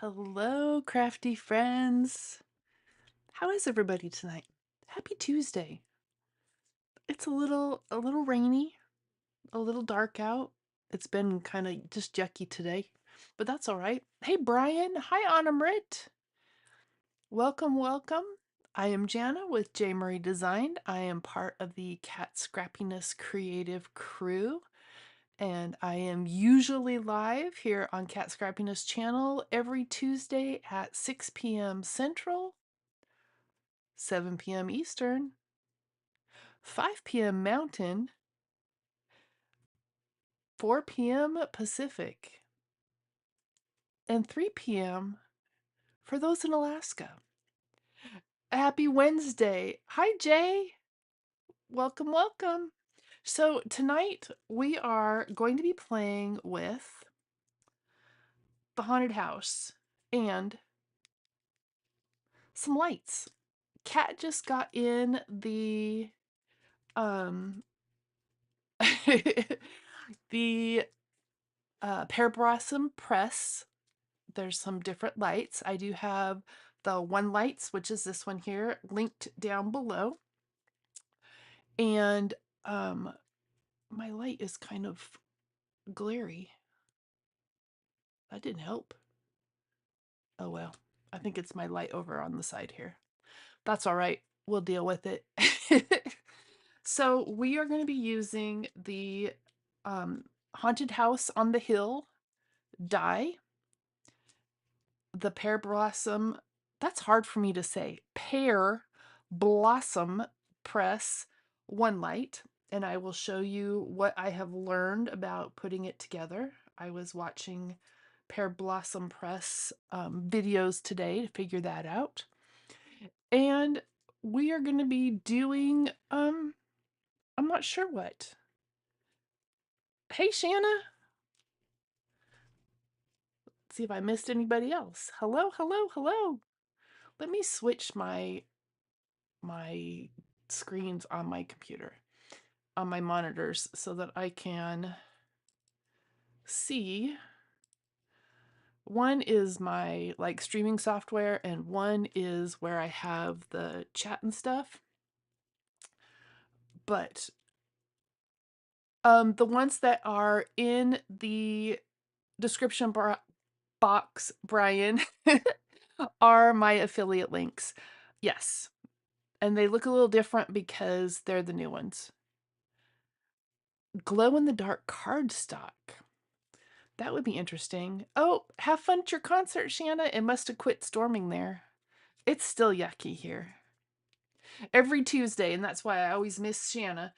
Hello, crafty friends. How is everybody tonight? Happy Tuesday. It's a little rainy, a little dark out. It's been kind of just yucky today, but that's all right. Hey, Brian. Hi, Anamrit. Welcome, welcome. I am Jana with J. Murray Design. I am part of the Kat Scrappiness creative crew, and I am usually live here on Kat Scrappiness channel every Tuesday at 6 p.m. Central, 7 p.m. Eastern, 5 p.m. Mountain, 4 p.m. Pacific, and 3 p.m. for those in Alaska. Happy Wednesday. Hi, Jay. Welcome, welcome. So, tonight we are going to be playing with the haunted house and some lights. Kat just got in the um the pear blossom press. There's some different lights. I do have the one lights, which is this one here, linked down below. And my light is kind of glary. That didn't help. Oh well. I think it's my light over on the side here. That's all right. We'll deal with it. So we are going to be using the Haunted House on the Hill die, the pear blossom, that's hard for me to say, pear blossom press one light, and I will show you what I have learned about putting it together. I was watching pear blossom press videos today to figure that out. And we are going to be doing I'm not sure what. Hey, Shanna. Let's see if I missed anybody else. Hello, hello, hello. Let me switch my screens on my computer, on my monitors, so that I can see. One is my like streaming software, and one is where I have the chat and stuff. But the ones that are in the description box, Brian, are my affiliate links. Yes. And they look a little different because they're the new ones. Glow in the dark cardstock. That would be interesting. Oh, have fun at your concert, Shanna. It must have quit storming there. It's still yucky here. Every Tuesday, and that's why I always miss Shanna.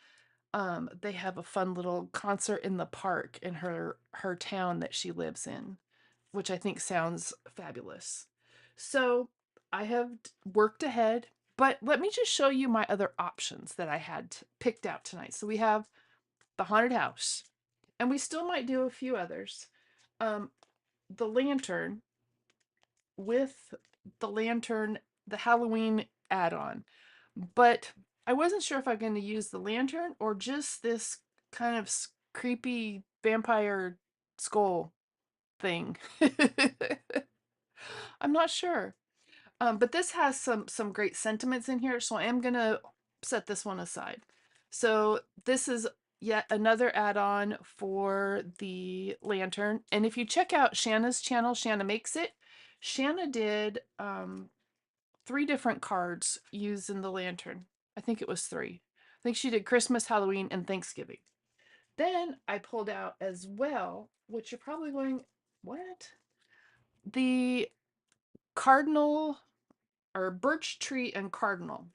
They have a fun little concert in the park in her town that she lives in, which I think sounds fabulous. So I have worked ahead, but let me just show you my other options that I had picked out tonight. So we have the haunted house, and we still might do a few others. The lantern with the Halloween add-on, but I wasn't sure if I'm going to use the lantern or just this kind of creepy vampire skull thing. I'm not sure. But this has some great sentiments in here, so I am gonna set this one aside. So this is yet another add-on for the lantern. And if you check out Shanna's channel, Shanna Makes It, Shanna did 3 different cards using the lantern. I think it was 3. I think she did Christmas, Halloween, and Thanksgiving. Then I pulled out as well, which you're probably going, what? The cardinal or birch tree and cardinal,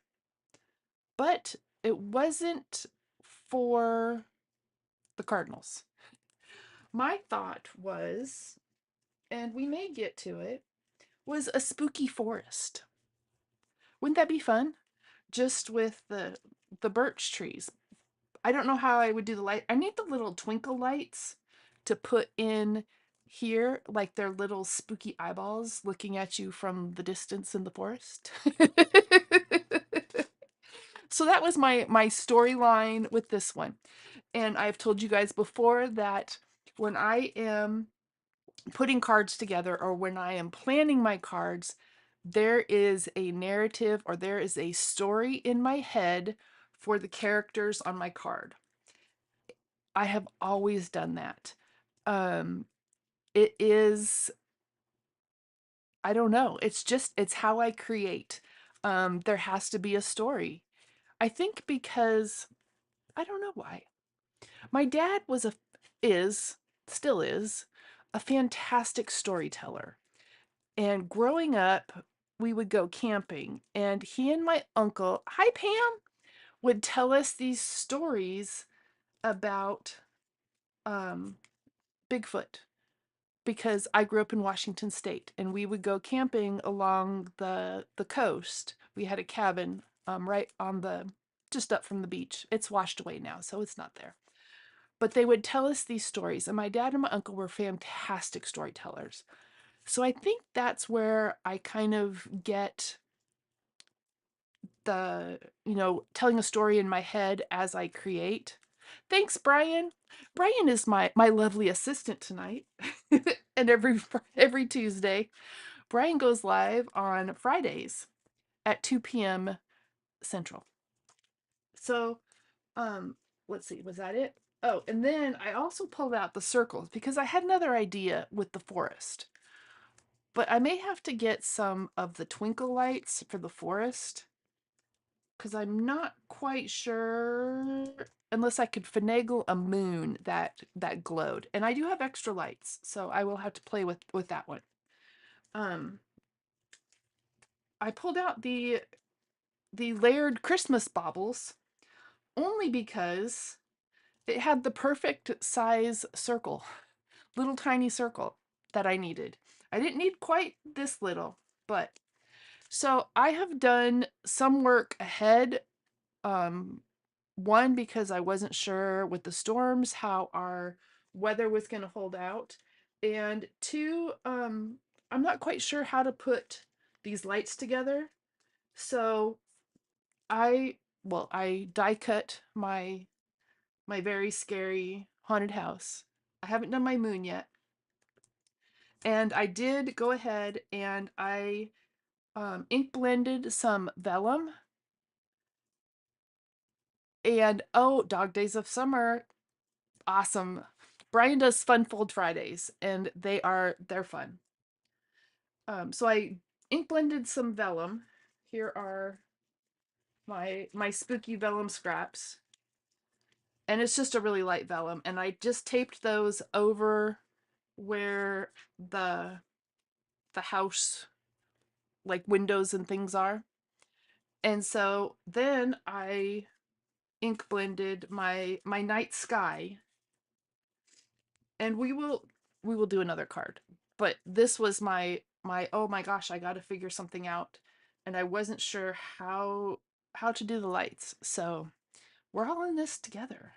but it wasn't for the cardinals. My thought was, and we may get to it, was a spooky forest. Wouldn't that be fun? Just with the birch trees. I don't know how I would do the light. I need the little twinkle lights to put in here, like they're little spooky eyeballs looking at you from the distance in the forest. So that was my storyline with this one. And I've told you guys before that when I am putting cards together or when I am planning my cards, there is a narrative or there is a story in my head for the characters on my card. I have always done that. Um, it is, I don't know, it's how I create. There has to be a story. I think because, I don't know why. My dad is, still is, a fantastic storyteller. And growing up, we would go camping, and he and my uncle, hi Pam, would tell us these stories about um, Bigfoot because I grew up in Washington State, and we would go camping along the coast. We had a cabin right on the just up from the beach. It's washed away now, so it's not there. But they would tell us these stories, and my dad and my uncle were fantastic storytellers. So I think that's where I kind of get the, telling a story in my head as I create. Thanks, Brian. Brian is my lovely assistant tonight. And every Tuesday, Brian goes live on Fridays at 2 p.m. Central. So, um, let's see, was that it? Oh, and then I also pulled out the circles because I had another idea with the forest. But I may have to get some of the twinkle lights for the forest because I'm not quite sure unless I could finagle a moon that glowed. And I do have extra lights, so I will have to play with that one. Um, I pulled out the layered Christmas baubles only because it had the perfect size circle, little tiny circle that I needed. I didn't need quite this little, but so I have done some work ahead. Um, One, because I wasn't sure with the storms how our weather was going to hold out. And two, I'm not quite sure how to put these lights together. So I die cut my very scary haunted house. I haven't done my moon yet. And I did go ahead and I ink blended some vellum. And oh, Dog Days of Summer, awesome. Brian does Fun Fold Fridays, and they're fun. So I ink blended some vellum. Here are my spooky vellum scraps, and it's just a really light vellum. And I just taped those over where the house like windows and things are. And so then I ink blended my night sky, and we will do another card. But this was my oh my gosh, I got to figure something out, and I wasn't sure how to do the lights. So we're all in this together.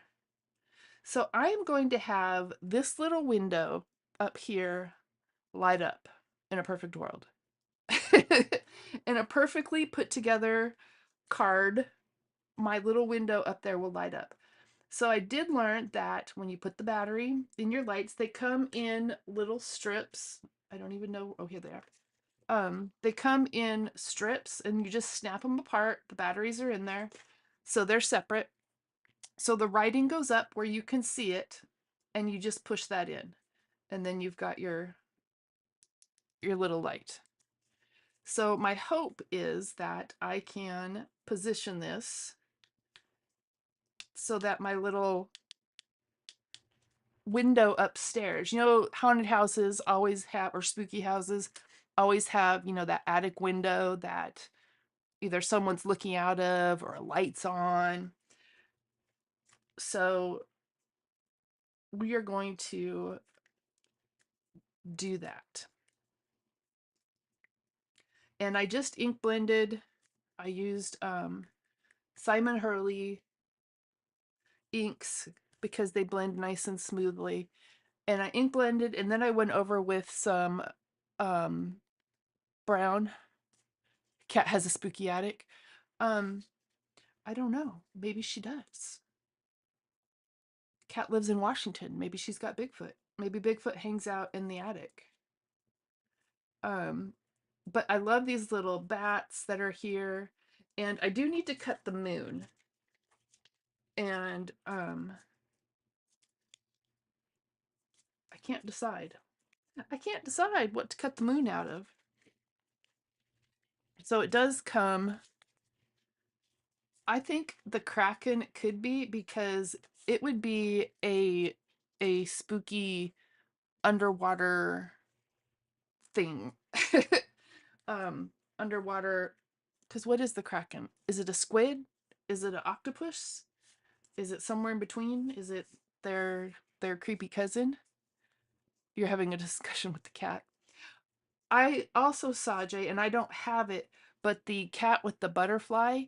So I am going to have this little window up here light up in a perfect world. In a perfectly put together card, my little window up there will light up. So I did learn that when you put the battery in your lights, they come in little strips. I don't even know. Oh, here they are. They come in strips and you just snap them apart. The batteries are in there. So they're separate. So the writing goes up where you can see it and you just push that in. And then you've got your little light. So my hope is that I can position this so that my little window upstairs. Haunted houses always have, or spooky houses always have, that attic window that either someone's looking out of or a light's on. So we are going to do that. And I just ink blended. I used Simon Hurley inks because they blend nice and smoothly. And I ink blended, and then I went over with some um, brown. Cat has a spooky attic. Um, I don't know. Maybe she does. Cat lives in Washington. Maybe she's got Bigfoot. Maybe Bigfoot hangs out in the attic. Um, but I love these little bats that are here. And I do need to cut the moon. And I can't decide. I can't decide what to cut the moon out of. So it does come. I think the Kraken could be because it would be a spooky underwater thing. Underwater, because what is the Kraken? Is it a squid? Is it an octopus? Is it somewhere in between? Is it their creepy cousin? You're having a discussion with the cat. I also saw, Jay, and I don't have it, but the cat with the butterfly,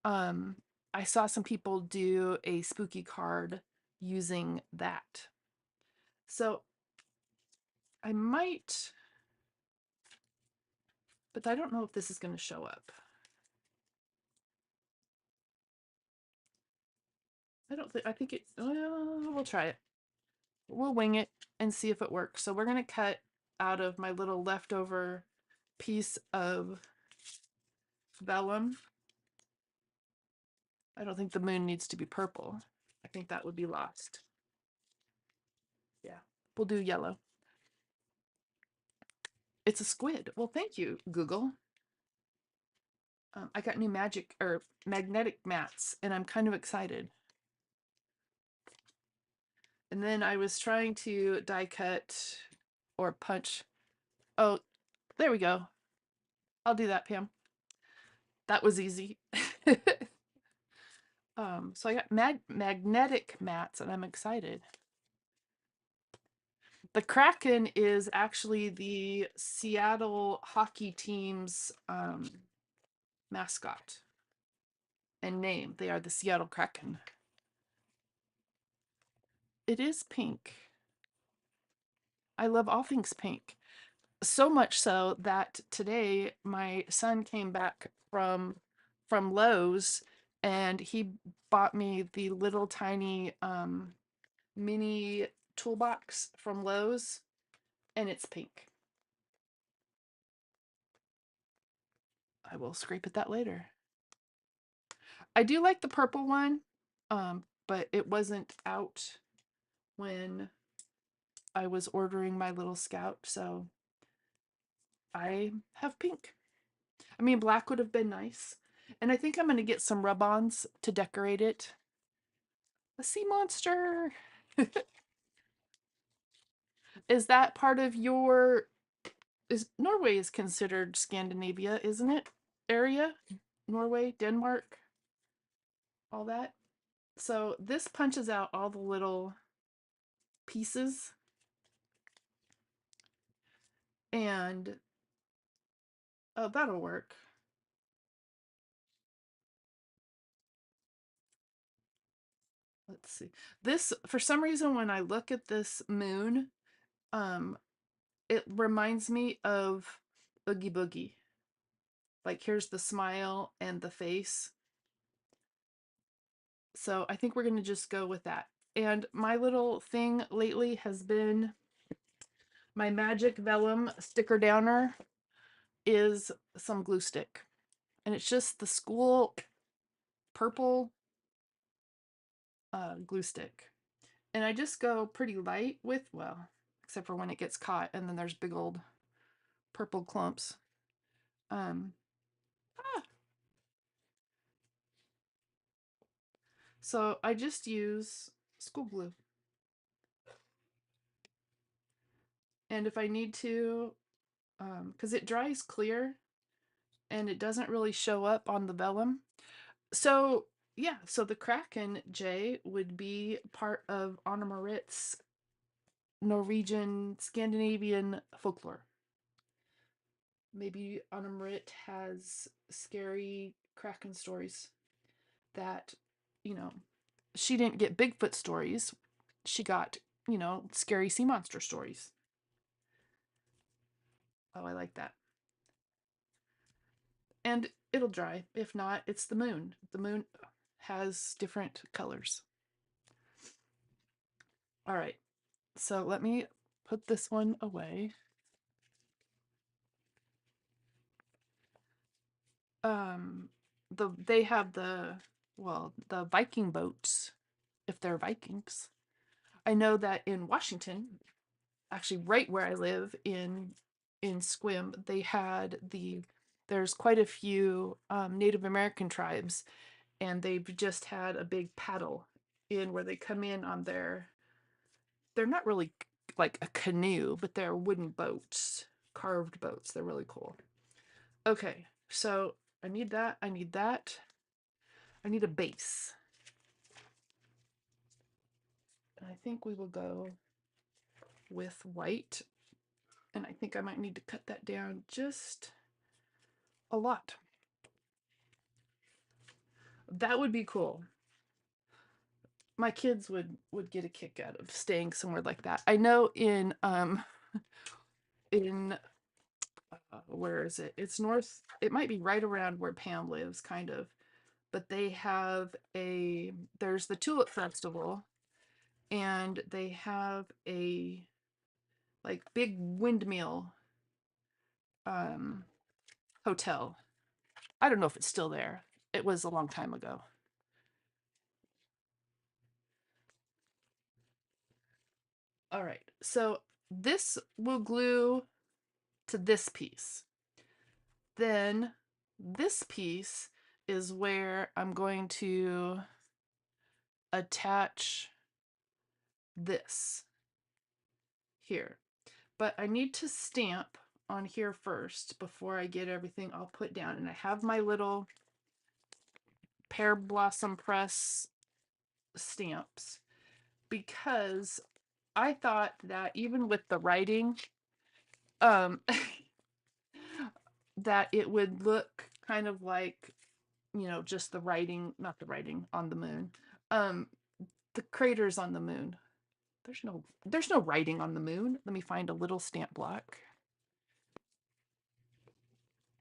um, I saw some people do a spooky card using that. So I might, but I don't know if this is going to show up. I don't think, I think it, we'll try it. We'll wing it and see if it works. So we're going to cut out of my little leftover piece of vellum. I don't think the moon needs to be purple. I think that would be lost. Yeah, we'll do yellow. It's a squid. Well, thank you, Google. I got new magic or magnetic mats, and I'm kind of excited. And then I was trying to die cut or punch. Oh, there we go. I'll do that, Pam. That was easy. So I got magnetic mats, and I'm excited. The Kraken is actually the Seattle hockey team's mascot and name. They are the Seattle Kraken. It is pink. I love all things pink. So much so that today my son came back from Lowe's and he bought me the little tiny mini toolbox from Lowe's, and it's pink. I will scrape at that later. I do like the purple one, but it wasn't out when I was ordering my little scout, so I have pink. I mean, black would have been nice. And I think I'm going to get some rub-ons to decorate it. A sea monster! Is that part of your... Is Norway is considered Scandinavia, isn't it? Area? Norway, Denmark, all that. So this punches out all the little pieces. And oh, that'll work. Let's see. This, for some reason, when I look at this moon, it reminds me of Oogie Boogie. Like here's the smile and the face. So I think we're going to just go with that. And my little thing lately has been my magic vellum sticker downer is some glue stick. And it's just the school purple glue stick. And I just go pretty light with, well, except for when it gets caught and then there's big old purple clumps. Um, ah. So I just use school glue. And if I need to, because it dries clear and it doesn't really show up on the vellum. So yeah, so the Kraken, Jay, would be part of Anna Marit's Norwegian Scandinavian folklore. Maybe Anna Marit has scary Kraken stories that, you know, she didn't get Bigfoot stories. She got, you know, scary sea monster stories. Oh, I like that. And it'll dry. If not, it's the moon. The moon has different colors. All right. So let me put this one away. They have the Viking boats, if they're Vikings. I know that in Washington, actually right where I live in Squim, there's quite a few Native American tribes, and they've just had a big paddle in where they come in on they're not really like a canoe, but they're wooden boats, carved boats. They're really cool. Okay, so I need that. I need that. I need a base. I think we will go with white. And I think I might need to cut that down just a lot. That would be cool. My kids would get a kick out of staying somewhere like that. I know in where is it? It's north. It might be right around where Pam lives, kind of. But they have there's the Tulip Festival, and they have a like big windmill um hotel. I don't know if it's still there. It was a long time ago. All right. So this will glue to this piece. Then this piece is where I'm going to attach this here. But I need to stamp on here first before I get everything all put down. And I have my little pear blossom press stamps because I thought that even with the writing, um, that it would look kind of like, just the writing, not the writing on the moon, um, the craters on the moon. There's no writing on the moon. Let me find a little stamp block.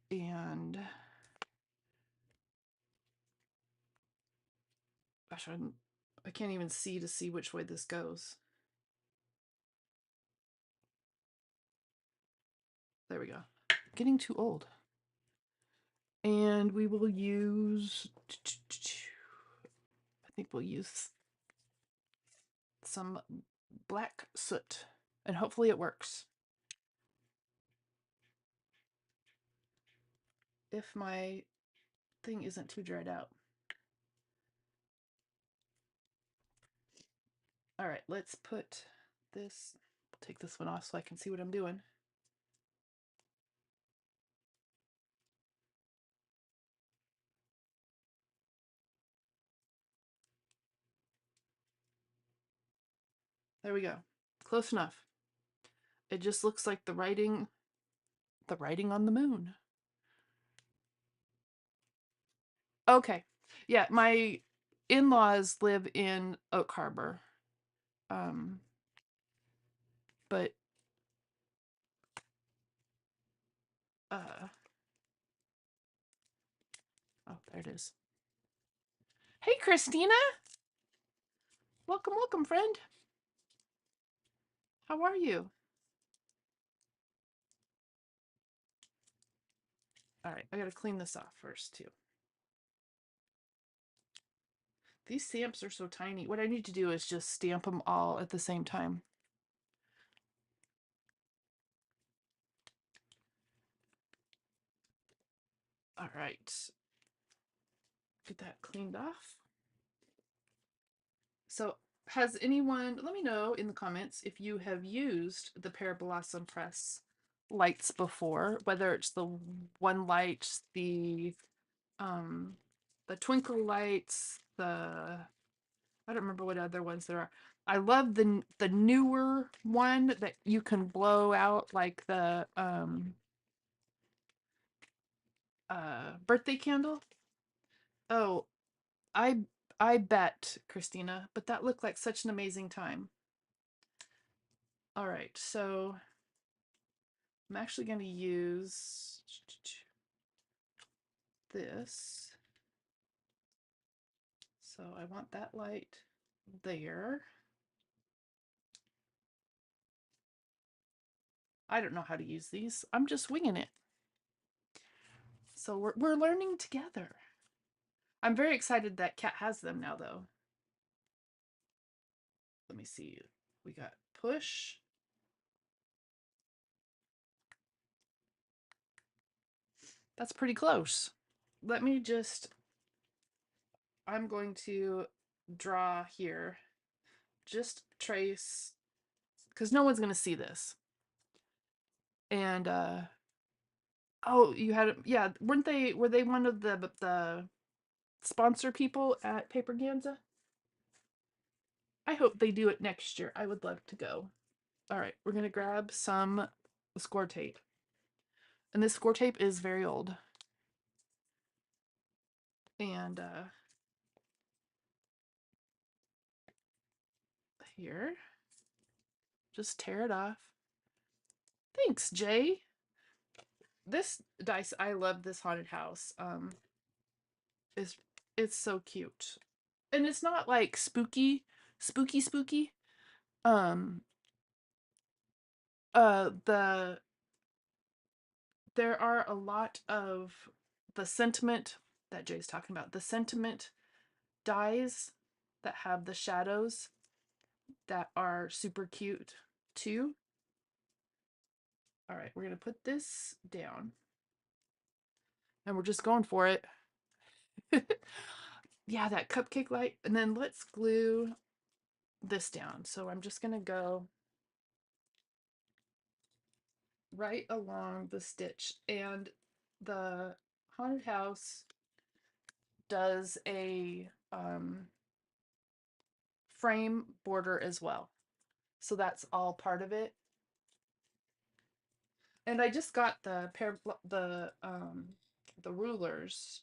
And gosh, I can't even see to see which way this goes. There we go. Getting too old. And we will use, I think we'll use some black soot, and hopefully it works. If my thing isn't too dried out. All right, let's put this, take this one off so I can see what I'm doing. There we go. Close enough. It just looks like the writing on the moon. Okay. Yeah, my in-laws live in Oak Harbor. Um, but uh oh, there it is. Hey Christina. Welcome, welcome, friend. How are you? All right, I gotta clean this off first too. These stamps are so tiny. What I need to do is just stamp them all at the same time. All right. Get that cleaned off. So has anyone, let me know in the comments if you have used the Pear Blossom Press lights before, whether it's the one light, um the twinkle lights, I don't remember what other ones there are. I love the newer one that you can blow out like the birthday candle. Oh, I I bet, Christina, but that looked like such an amazing time. All right, so I'm actually going to use this. So I want that light there. I don't know how to use these. I'm just winging it. So we're learning together. I'm very excited that Kat has them now, though. Let me see. We got push. That's pretty close. Let me just, I'm going to draw here. Just trace, because no one's going to see this. And, oh, you had, yeah, were they one of the sponsor people at Paper Ganza? I hope they do it next year. I would love to go. All right, we're going to grab some score tape. And this score tape is very old. And here, just tear it off. Thanks, Jay. This dice, I love this haunted house. Is it's so cute. And it's not like spooky. Um the there are a lot of the sentiment that Jay's talking about. The sentiment dies that have the shadows that are super cute too. All right, we're going to put this down. And we're just going for it. Yeah, that cupcake light. And then let's glue this down. So I'm just going to go right along the stitch. And the haunted house does a frame border as well. So that's all part of it. And I just got the rulers.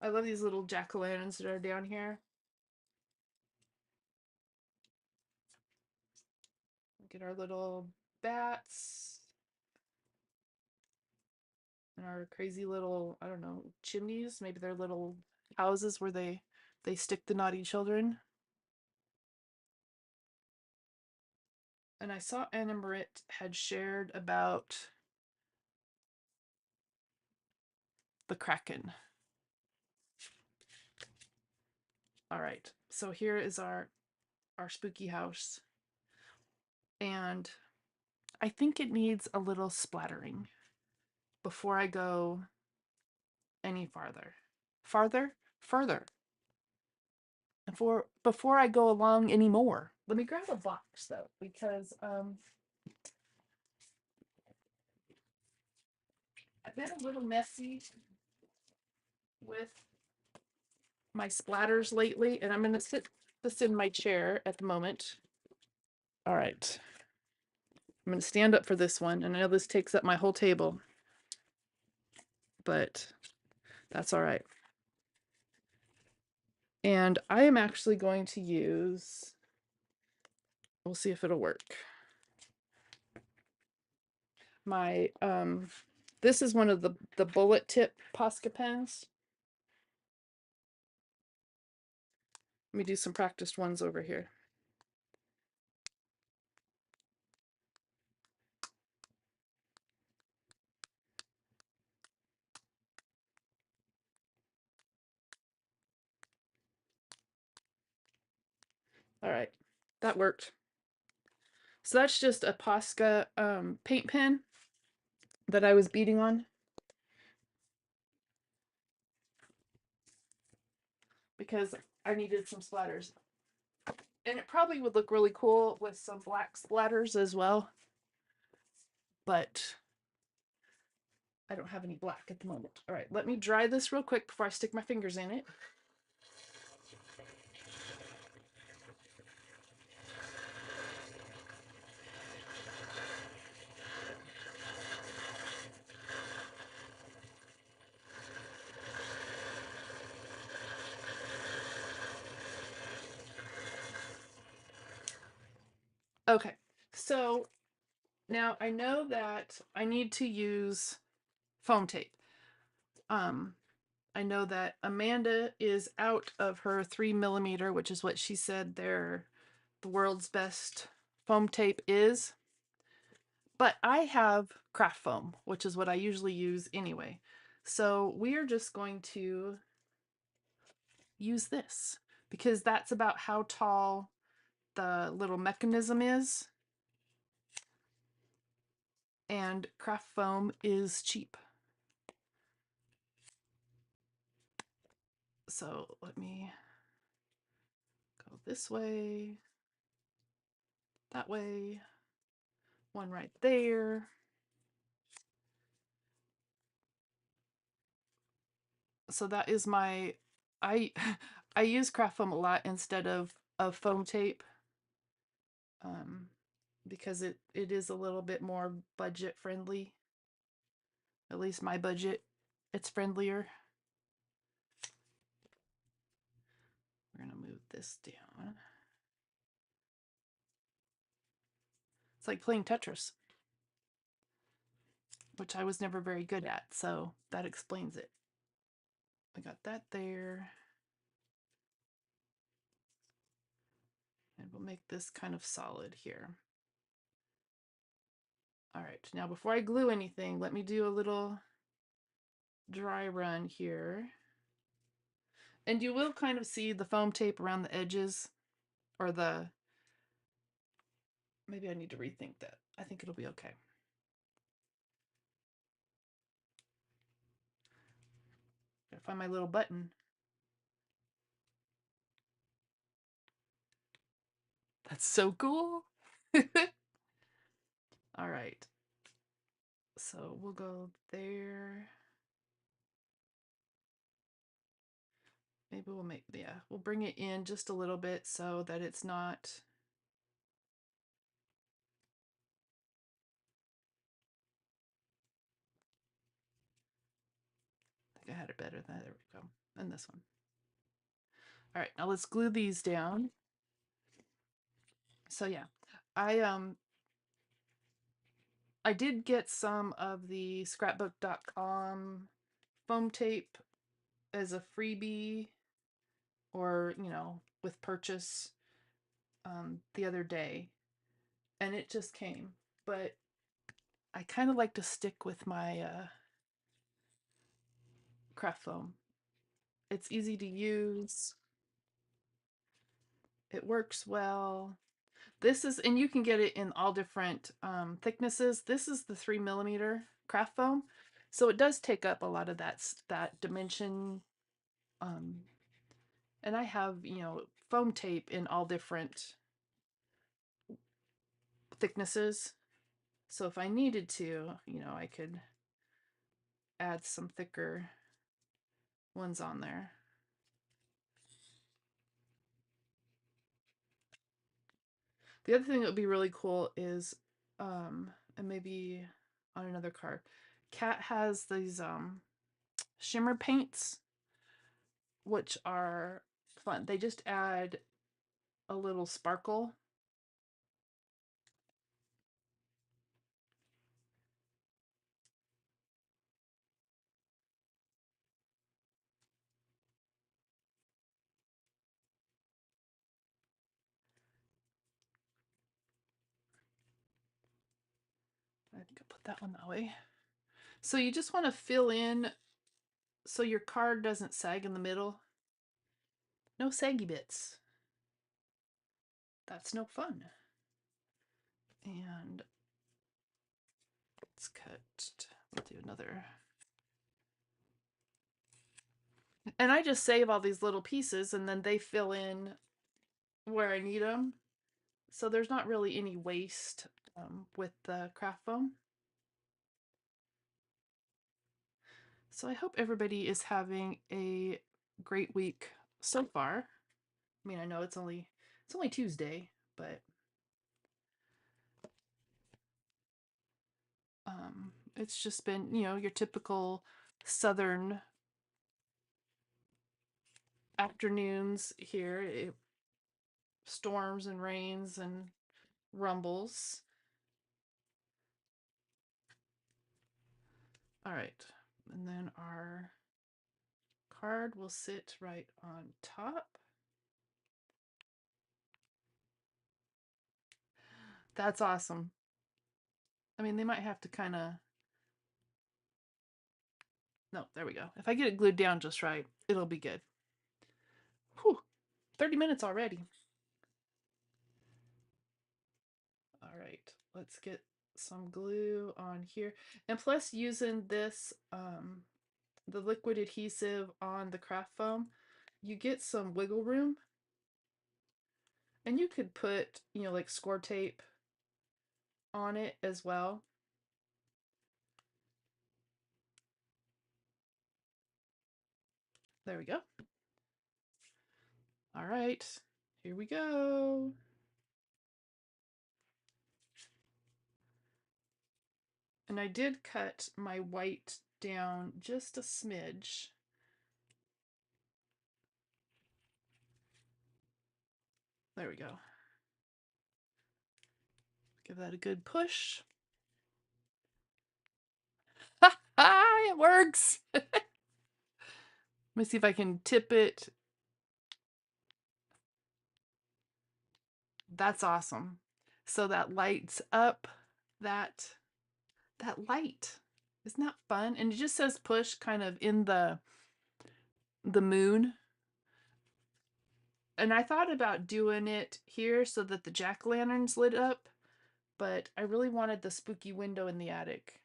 I love these little jack-o'-lanterns that are down here. Get our little bats and our crazy little, I don't know, chimneys. Maybe they're little houses where they stick the naughty children. And I saw Anna Marit had shared about the Kraken. All right, so here is our spooky house. And I think it needs a little splattering before I go any farther. Further. Before I go along anymore. Let me grab a box though, because I've been a little messy with my splatters lately, and I'm gonna sit this in my chair at the moment. All right. I'm gonna stand up for this one, and I know this takes up my whole table, but that's all right. And I am actually going to use, we'll see if it'll work. My this is one of the bullet tip Posca pens. Let me do some practiced ones over here. All right, that worked. So that's just a Posca paint pen that I was beading on. Because I needed some splatters. And it probably would look really cool with some black splatters as well. But I don't have any black at the moment. All right, let me dry this real quick before I stick my fingers in it. Okay, so now I know that I need to use foam tape. Um, I know that Amanda is out of her 3mm, which is what she said the world's best foam tape is. But I have craft foam, which is what I usually use anyway. So we are just going to use this because that's about how tall the little mechanism is. And craft foam is cheap. So let me go this way, that way, one right there. So that is my, I I use craft foam a lot instead of foam tape, um, because it is a little bit more budget friendly. At least my budget, it's friendlier. We're gonna move this down. It's like playing Tetris, which I was never very good at, so that explains it. We got that there. And we'll make this kind of solid here. All right, now before I glue anything, let me do a little dry run here. And you will kind of see the foam tape around the edges, or maybe I need to rethink that. I think it'll be okay. Gotta find my little button. That's so cool. All right. So we'll go there. Maybe we'll we'll bring it in just a little bit so that it's not. I think I had it better. There we go. And this one. All right, now let's glue these down. So yeah, I I did get some of the scrapbook.com foam tape as a freebie, or with purchase, the other day, and it just came. But I kind of like to stick with my craft foam. It's easy to use. It works well. This is, and you can get it in all different thicknesses. This is the 3mm craft foam, so it does take up a lot of that dimension. Um, and I have foam tape in all different thicknesses, so if I needed to, I could add some thicker ones on there. The other thing that would be really cool is, and maybe on another card, Kat has these shimmer paints, which are fun. They just add a little sparkle. I think I put that one that way. So you just want to fill in so your card doesn't sag in the middle. No saggy bits. That's no fun. And let's cut. We'll do another. And I just save all these little pieces and then they fill in where I need them. So there's not really any waste with the craft foam. So I hope everybody is having a great week so far. I mean, I know it's only Tuesday, but it's just been, your typical southern afternoons here. Storms and rains and rumbles. All right. And then our card will sit right on top. That's awesome. I mean, they might have to kind of, no, there we go. If I get it glued down just right, it'll be good. Whew, 30 minutes already. All right, let's get some glue on here. And plus using this, the liquid adhesive on the craft foam, you get some wiggle room. And you could put, you know, like score tape on it as well. There we go. All right, here we go. And I did cut my white down just a smidge. There we go. Give that a good push. Ha ha! It works! Let me see if I can tip it. That's awesome. So that lights up that light. Isn't that fun? And it just says push kind of in the moon. And I thought about doing it here so that the jack-o'-lanterns lit up, but I really wanted the spooky window in the attic.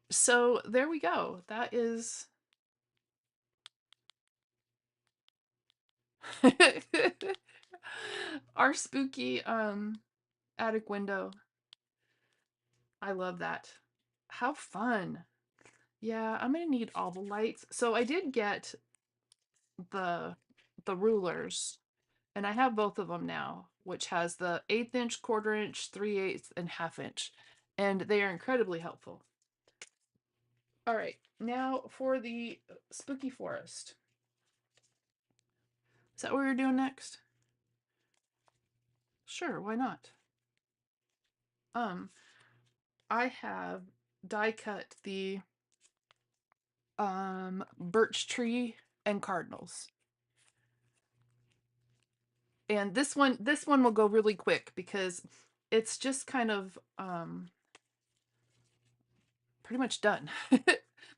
So there we go. That is our spooky attic window. I love that. How fun. Yeah, I'm gonna need all the lights. So I did get the rulers, and I have both of them now, which has the 1/8 inch, 1/4 inch, 3/8 and 1/2 inch, and they are incredibly helpful. All right, now for the spooky forest. Is that what we're doing next? Sure, why not? I have die cut the birch tree and cardinals. And this one will go really quick because it's just kind of pretty much done.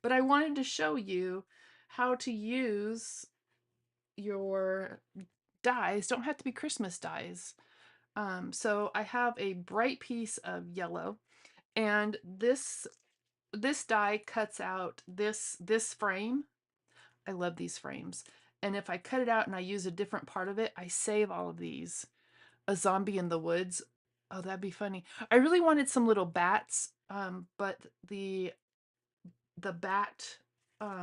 But I wanted to show you how to use your dies. Don't have to be Christmas dies. So I have a bright piece of yellow, and this die cuts out this frame. I love these frames. And if I cut it out and I use a different part of it, I save all of these. A zombie in the woods. Oh, that'd be funny. I really wanted some little bats, but the bat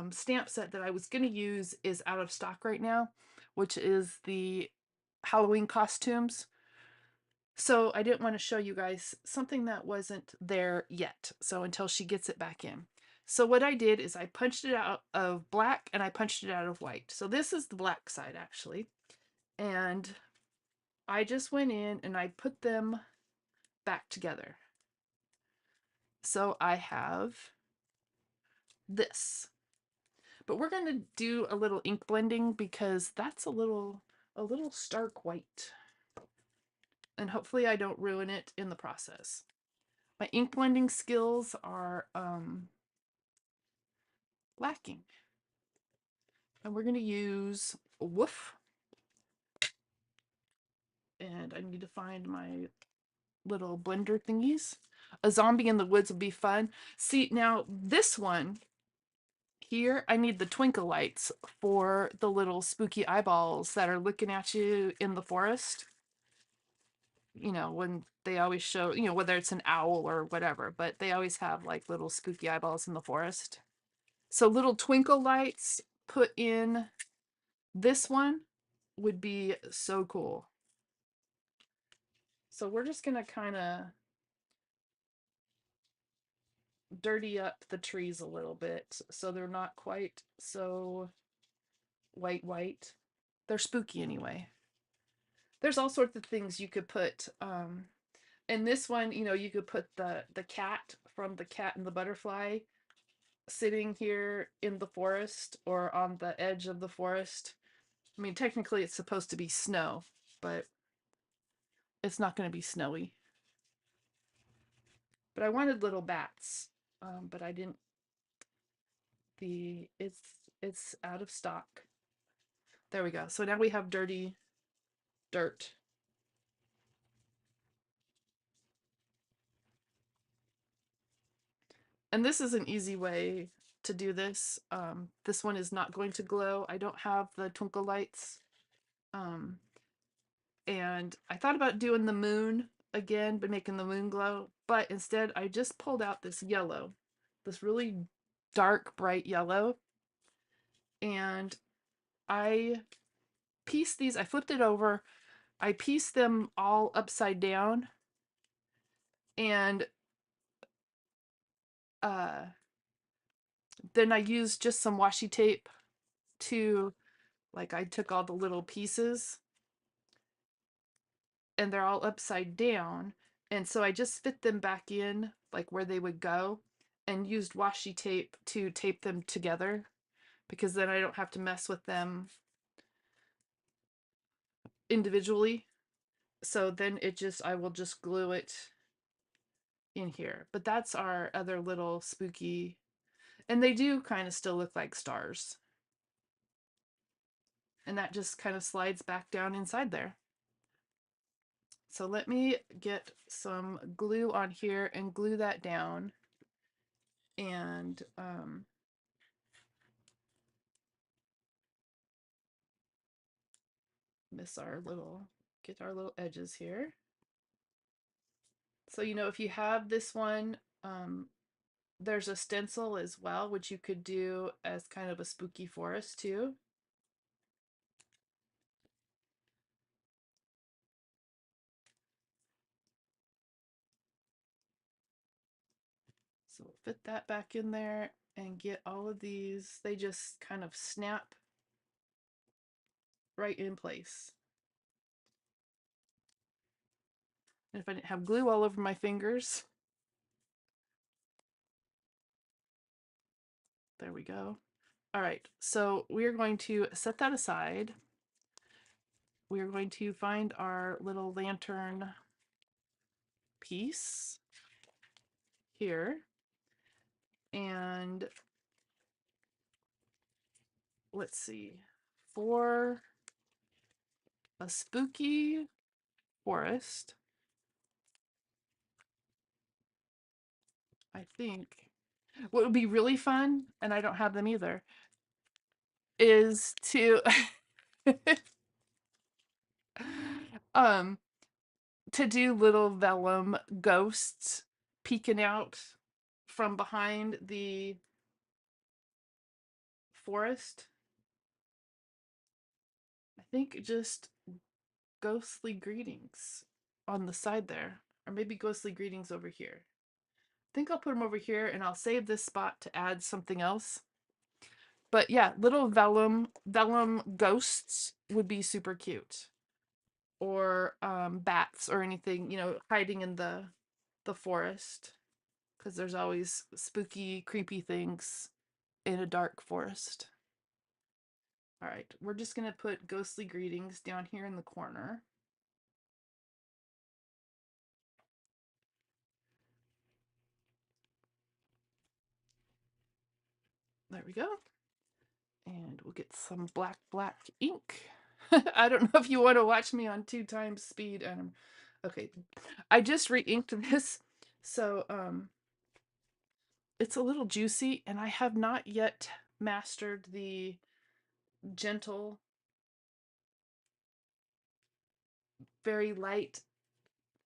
stamp set that I was going to use is out of stock right now, which is the Halloween costumes. So I didn't want to show you guys something that wasn't there yet. So until she gets it back in. So what I did is I punched it out of black and I punched it out of white. So this is the black side actually. And I just went in and I put them back together. So I have this. But we're going to do a little ink blending because that's a little stark white. And hopefully I don't ruin it in the process. My ink blending skills are lacking. And we're going to use woof. And I need to find my little blender thingies. A zombie in the woods will be fun. See, now this one here, I need the twinkle lights for the little spooky eyeballs that are looking at you in the forest. You know, when they always show, you know, whether it's an owl or whatever, but they always have like little spooky eyeballs in the forest. So little twinkle lights put in this one would be so cool. So we're just going to kind of dirty up the trees a little bit so they're not quite so white. They're spooky anyway. There's all sorts of things you could put. In this one, you know, you could put the cat from The Cat and the Butterfly sitting here in the forest or on the edge of the forest. I mean, technically it's supposed to be snow, but it's not going to be snowy. But I wanted little bats, but I didn't. It's out of stock. There we go. So now we have dirty dirt. And this is an easy way to do this. This one is not going to glow. I don't have the twinkle lights. Um, and I thought about doing the moon again, but making the moon glow. But instead, I just pulled out this yellow, this really dark, bright yellow. And I pieced these, I flipped it over, I pieced them all upside down. And uh, then I used just some washi tape to, like, I took all the little pieces and they're all upside down. And so I just fit them back in like where they would go and used washi tape to tape them together because then I don't have to mess with them individually. So then I will just glue it in here. But that's our other little spooky, and they do kind of still look like stars. And that just kind of slides back down inside there. So let me get some glue on here and glue that down. And get our little edges here. So, if you have this one, there's a stencil as well, which you could do as kind of a spooky forest too. So we'll fit that back in there and get all of these. They just kind of snap right in place. And if I didn't have glue all over my fingers, there we go. All right, so we're going to set that aside. We're going to find our little lantern piece here. And let's see, for a spooky forest, I think what would be really fun, and I don't have them either, is to um to do little vellum ghosts peeking out from behind the forest. I think just ghostly greetings on the side there, or maybe ghostly greetings over here. I think I'll put them over here and I'll save this spot to add something else. But yeah, little vellum ghosts would be super cute. Or bats or anything, hiding in the forest, because there's always spooky, creepy things in a dark forest. All right, we're just gonna put ghostly greetings down here in the corner. There we go. And we'll get some black ink. I don't know if you want to watch me on 2 times speed. And okay, I just re-inked this, so it's a little juicy, and I have not yet mastered the gentle, very light,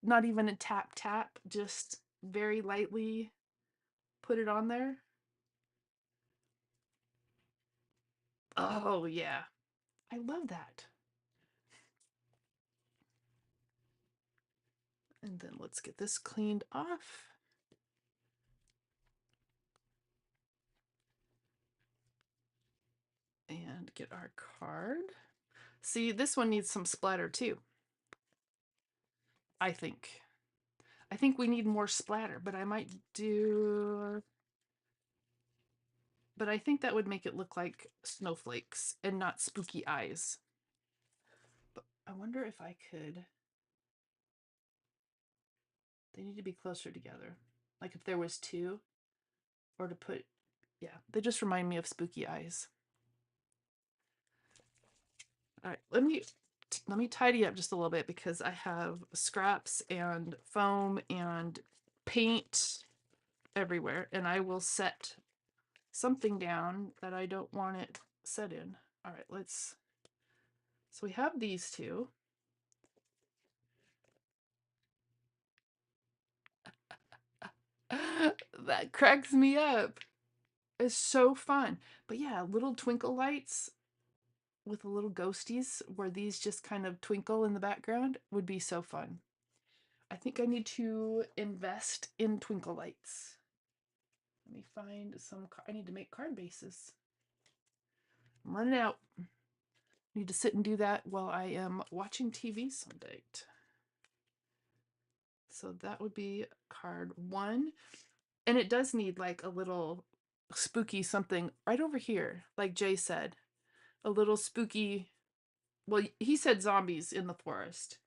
not even a tap tap, just very lightly put it on there. Oh yeah, I love that. And then let's get this cleaned off. And get our card. See, this one needs some splatter too. I think. I think we need more splatter, but I might do... but I think that would make it look like snowflakes and not spooky eyes. But I wonder if I could, they need to be closer together. Like if there was two, or to put, yeah, they just remind me of spooky eyes. All right, let me tidy up just a little bit because I have scraps and foam and paint everywhere, and I will set something down that I don't want it set in. All right, so we have these two. That cracks me up. It's so fun. But yeah, little twinkle lights with the little ghosties where these just kind of twinkle in the background would be so fun. I think I need to invest in twinkle lights. Let me find some, I need to make card bases. I'm running out. Need to sit and do that while I am watching TV someday. So that would be card one. And it does need like a little spooky something right over here, like Jay said. A little spooky, well, he said zombies in the forest.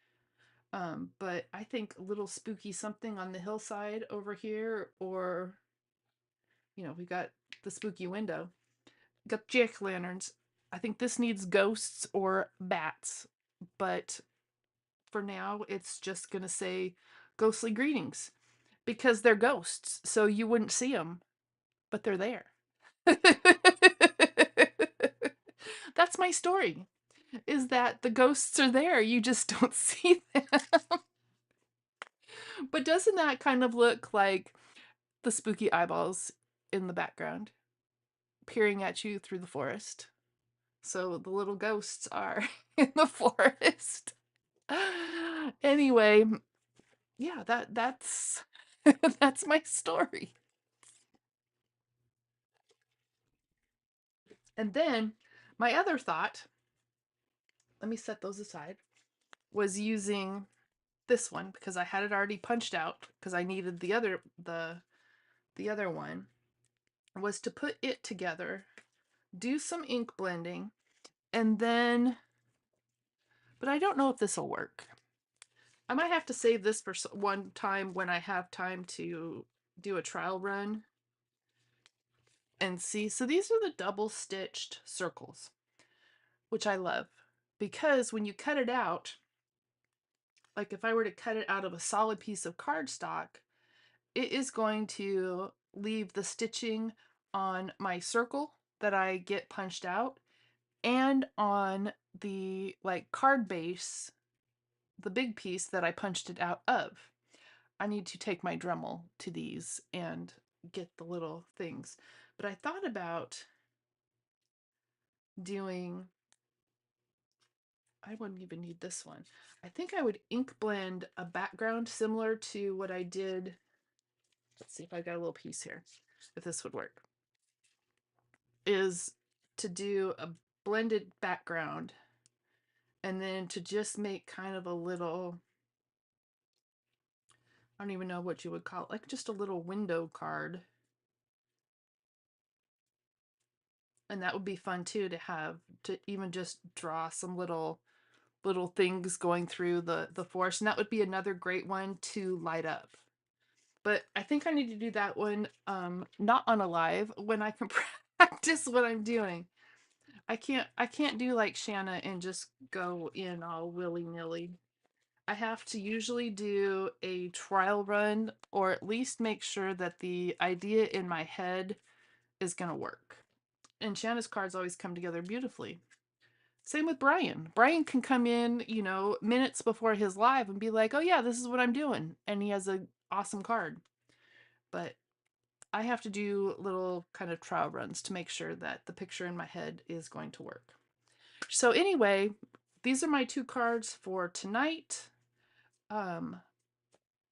But I think a little spooky something on the hillside over here, or we got the spooky window. Got jack-o'-lanterns. I think this needs ghosts or bats, but for now it's just gonna say ghostly greetings because they're ghosts, so you wouldn't see them, but they're there. That's my story, is that the ghosts are there, you just don't see them. But doesn't that kind of look like the spooky eyeballs in the background peering at you through the forest? So the little ghosts are in the forest. Anyway, yeah, that's that's my story. And then my other thought, let me set those aside, was using this one because I had it already punched out because I needed the other one, was to put it together, do some ink blending, and then, but I don't know if this will work. I might have to save this for one time when I have time to do a trial run and see. So these are the double stitched circles, which I love because when you cut it out, like if I were to cut it out of a solid piece of cardstock, it is going to leave the stitching on my circle that I get punched out and on the like card base, the big piece that I punched it out of. I need to take my Dremel to these and get the little things. But I thought about doing, I wouldn't even need this one. I think I would ink blend a background similar to what I did. Let's see if I got a little piece here, if this would work. Is to do a blended background and then to just make kind of a little, I don't even know what you would call it, like just a little window card. And that would be fun too, to have, to even just draw some little things going through the forest, and that would be another great one to light up. But I think I need to do that one not on a live, when I can practice what I'm doing. I can't do like Shanna and just go in all willy-nilly. I have to usually do a trial run, or at least make sure that the idea in my head is going to work. And Shanna's cards always come together beautifully. Same with Brian. Brian can come in, minutes before his live and be like, "Oh yeah, this is what I'm doing." And he has an awesome card. But I have to do little kind of trial runs to make sure that the picture in my head is going to work. So anyway, these are my two cards for tonight. Um,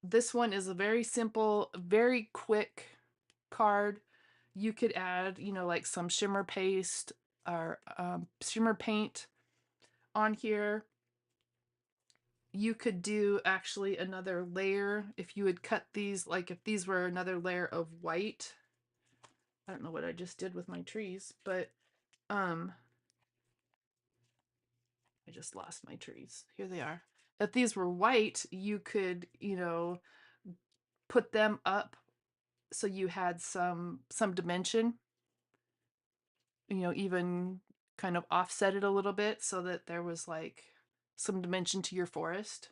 this one is a very simple, very quick card. You could add, like some shimmer paste or shimmer paint on here. You could do actually another layer if you would cut these, like if these were another layer of white. I don't know what I just did with my trees, but um I just lost my trees. Here they are. If these were white, you could, put them up so you had some dimension, even kind of offset it a little bit so that there was like some dimension to your forest.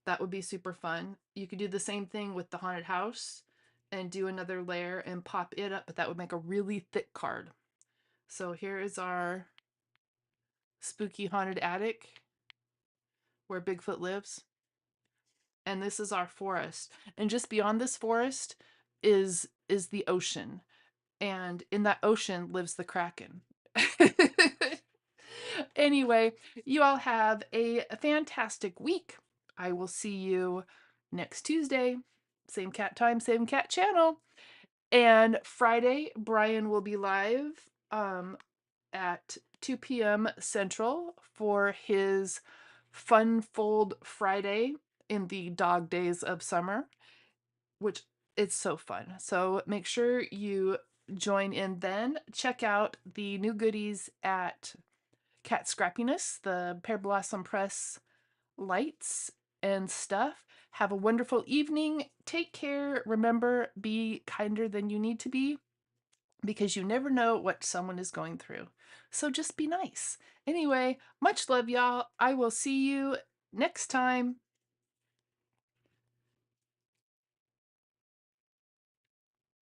That would be super fun. You could do the same thing with the haunted house and do another layer and pop it up, but that would make a really thick card. So here is our spooky haunted attic where Bigfoot lives. And this is our forest. And just beyond this forest is the ocean. And in that ocean lives the Kraken. Anyway, you all have a fantastic week. I will see you next Tuesday. Same cat time, same cat channel. And Friday, Brian will be live at 2 p.m. Central for his Fun Fold Friday in the dog days of summer, which it's so fun. So make sure you join in then. Check out the new goodies at Kat Scrappiness, the Pear Blossom Press lights and stuff. Have a wonderful evening. Take care. Remember, be kinder than you need to be because you never know what someone is going through. So just be nice. Anyway, much love, y'all. I will see you next time.